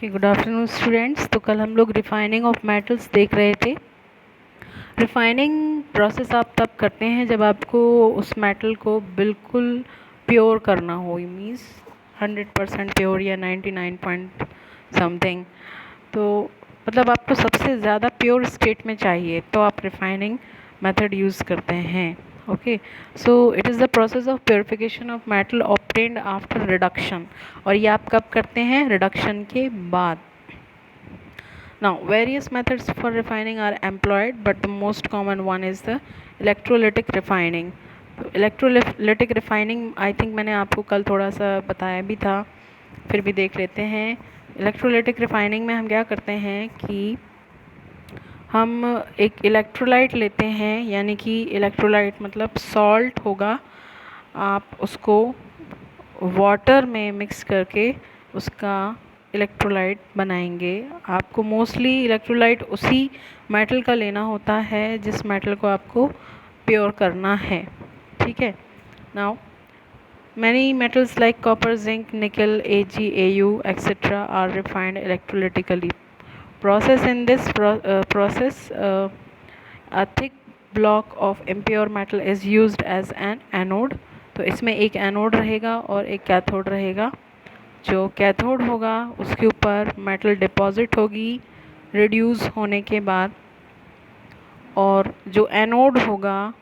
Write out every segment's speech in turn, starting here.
Okay, good afternoon students. तो कल हम लोग रिफाइनिंग ऑफ मेटल्स देख रहे थे। रिफाइनिंग प्रोसेस आप तब करते हैं जब आपको उस मेटल को बिल्कुल प्योर करना हो, मीन्स 100% प्योर या 99 पॉइंट समथिंग। तो मतलब आपको सबसे ज़्यादा प्योर स्टेट में चाहिए तो आप रिफाइनिंग मेथड यूज़ करते हैं। Okay, so it is the process of purification of metal obtained after reduction. और ये आप कब करते हैं? रिडक्शन के बाद। Now, various methods for refining are employed, but the most common one is the electrolytic refining. तो इलेक्ट्रोलिटिक रिफाइनिंग आई थिंक मैंने आपको कल थोड़ा सा बताया भी था, फिर भी देख लेते हैं। इलेक्ट्रोलिटिक रिफाइनिंग में हम क्या करते हैं कि हम एक इलेक्ट्रोलाइट लेते हैं, यानी कि इलेक्ट्रोलाइट मतलब सॉल्ट होगा, आप उसको वाटर में मिक्स करके उसका इलेक्ट्रोलाइट बनाएंगे। आपको मोस्टली इलेक्ट्रोलाइट उसी मेटल का लेना होता है जिस मेटल को आपको प्योर करना है, ठीक है। Now many metals like copper, zinc, nickel, Ag, Au, etc. are refined electrolytically. Process in this process, a thick block of impure metal is used as an anode. तो इसमें एक एनोड रहेगा और एक कैथोड रहेगा। जो कैथोड होगा उसके ऊपर मेटल डिपॉजिट होगी रिड्यूस होने के बाद, और जो एनोड होगा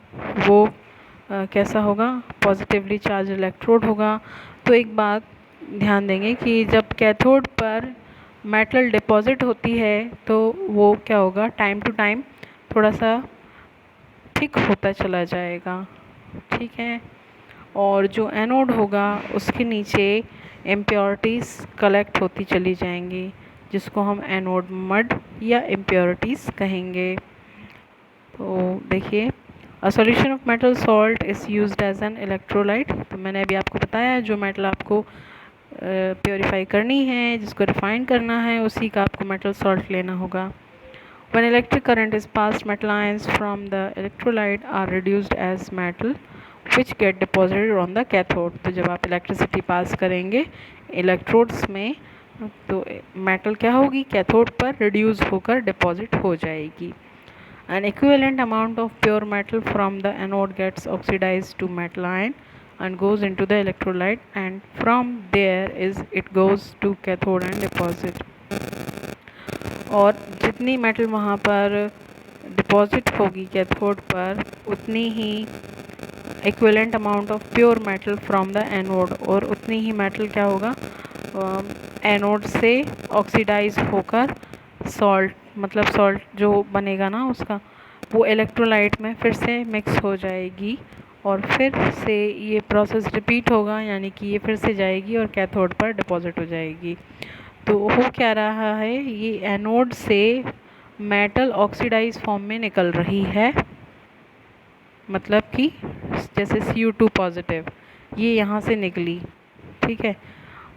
वो कैसा होगा? पॉजिटिवली चार्ज इलेक्ट्रोड होगा। तो एक बात ध्यान देंगे कि जब कैथोड पर मेटल डिपॉजिट होती है तो वो क्या होगा? टाइम टू टाइम थोड़ा सा थिक होता चला जाएगा, ठीक है। और जो एनोड होगा उसके नीचे इम्प्योरिटीज़ कलेक्ट होती चली जाएंगी, जिसको हम एनोड मड या इम्प्योरिटीज़ कहेंगे। तो देखिए, a solution of metal salt is used as an electrolyte. तो मैंने अभी आपको बताया जो मेटल आपको प्योरीफाई करनी है, जिसको रिफाइन करना है, उसी का आपको मेटल सॉल्ट लेना होगा। When electric current is passed, metal ions from the electrolyte are reduced as metal which get deposited on the cathode. तो जब आप इलेक्ट्रिसिटी पास करेंगे इलेक्ट्रोड्स में तो मेटल क्या होगी? कैथोड पर रिड्यूस होकर डिपॉजिट हो जाएगी। An equivalent amount of pure metal from the anode gets oxidized to metal ion and goes into the electrolyte, and from there it goes to cathode and deposit. और जितनी metal वहाँ पर deposit होगी cathode पर, उतनी ही equivalent amount of pure metal from the anode, और उतनी ही मेटल क्या होगा? एनोड से ऑक्सीडाइज होकर सॉल्ट, मतलब सॉल्ट जो बनेगा ना उसका, वो इलेक्ट्रोलाइट में फिर से मिक्स हो जाएगी और फिर से ये प्रोसेस रिपीट होगा, यानी कि ये फिर से जाएगी और कैथोड पर डिपॉजिट हो जाएगी। तो हो क्या रहा है? ये एनोड से मेटल ऑक्सीडाइज फॉर्म में निकल रही है, मतलब कि जैसे Cu2 पॉजिटिव ये यहाँ से निकली, ठीक है,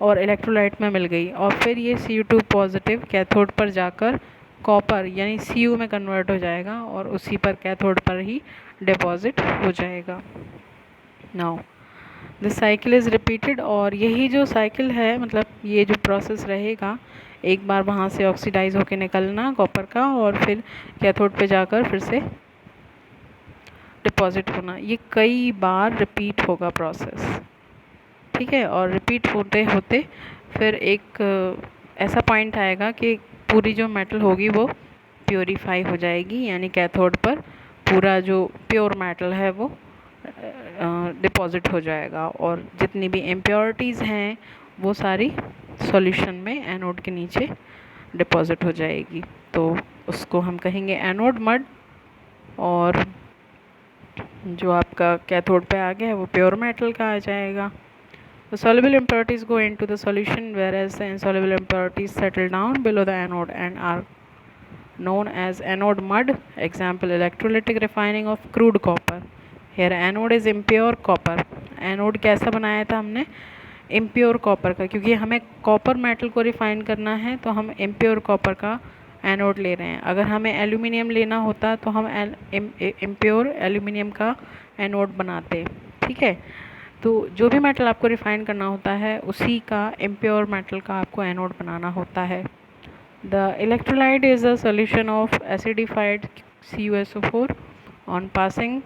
और इलेक्ट्रोलाइट में मिल गई, और फिर ये Cu2 पॉजिटिव कैथोड पर जाकर कॉपर यानी Cu में कन्वर्ट हो जाएगा और उसी पर कैथोड पर ही डिपॉजिट हो जाएगा। Now this cycle is repeated, और यही जो साइकिल है, मतलब ये जो प्रोसेस रहेगा, एक बार वहाँ से ऑक्सीडाइज होकर निकलना कॉपर का और फिर कैथोड पे जाकर फिर से डिपॉजिट होना, ये कई बार रिपीट होगा प्रोसेस, ठीक है। और रिपीट होते होते फिर एक ऐसा पॉइंट आएगा कि पूरी जो मेटल होगी वो प्योरीफाई हो जाएगी, यानी कैथोड पर पूरा जो प्योर मेटल है वो डिपॉजिट हो जाएगा, और जितनी भी इम्प्योरिटीज़ हैं वो सारी सॉल्यूशन में एनोड के नीचे डिपॉजिट हो जाएगी। तो उसको हम कहेंगे एनोड मड, और जो आपका कैथोड पे आ गया है वो प्योर मेटल का आ जाएगा। The soluble impurities go into the solution, whereas the insoluble impurities settle down below the anode and are known as anode mud. Example, electrolytic refining of crude copper. Here anode is impure copper. Anode कैसा बनाया था हमने? impure copper का, क्योंकि हमें copper metal को refine करना है तो हम impure copper का एनोड ले रहे हैं। अगर हमें एल्यूमिनियम लेना होता तो हम impure एल्यूमिनियम का एनोड बनाते, ठीक है। तो जो भी मेटल आपको रिफाइन करना होता है उसी का इम्प्योर मेटल का आपको एनोड बनाना होता है। The electrolyte is a solution of acidified CuSO4 on passing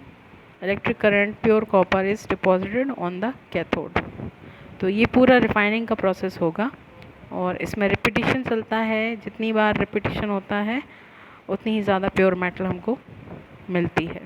electric current pure copper is deposited on the cathode. तो ये पूरा रिफाइनिंग का प्रोसेस होगा और इसमें रिपीटिशन चलता है, जितनी बार रिपीटिशन होता है उतनी ही ज़्यादा प्योर मेटल हमको मिलती है।